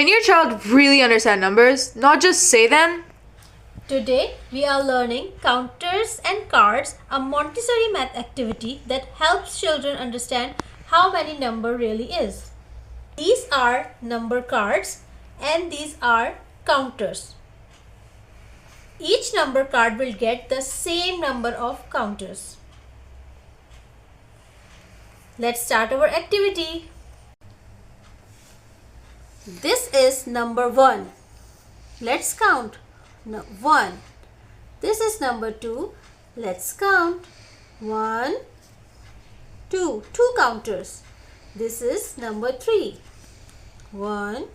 Can your child really understand numbers, not just say them? Today we are learning counters and cards, a Montessori math activity that helps children understand how many number really is. These are number cards and these are counters. Each number card will get the same number of counters. Let's start our activity. This is number 1. Let's count. 1. This is number 2. Let's count. 1, 2. 2 counters. This is number 3. 1,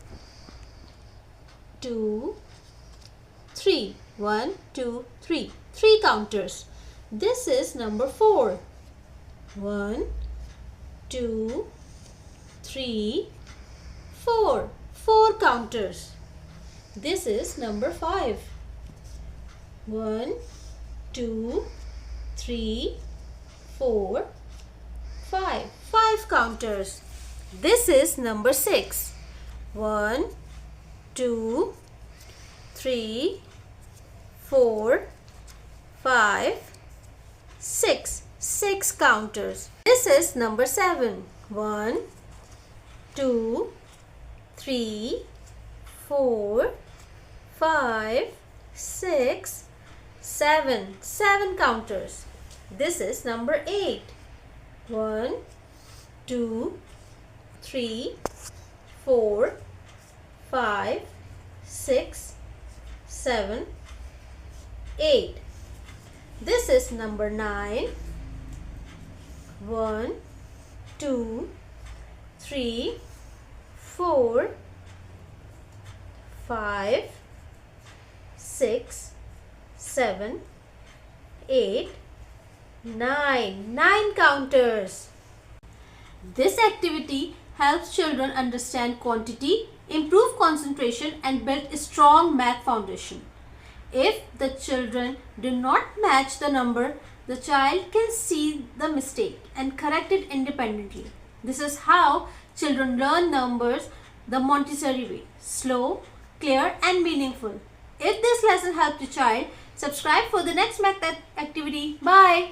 2, 3. 1, 2, 3. 3 counters. This is number 4. 1, 2, 3, 4. 4 counters. This is number 5. 1, 2, 3, 4, 5. 5 counters. This is number 6. 1, 2, 3, 4, 5, 6. 6 counters. This is number 7. 1, 2, 3, 4, 5, 6, 7. 7 counters. This is number 8. 1, 2, 3, 4, 5, 6, 7, 8. This is number 9. 1, 2, 3, 4, 5, 6, 7, 8, 9. 9 counters. This activity helps children understand quantity, improve concentration and build a strong math foundation. If the children do not match the number, the child can see the mistake and correct it independently. This is how children learn numbers the Montessori way: slow, clear and meaningful. If this lesson helped your child, subscribe for the next math activity. Bye.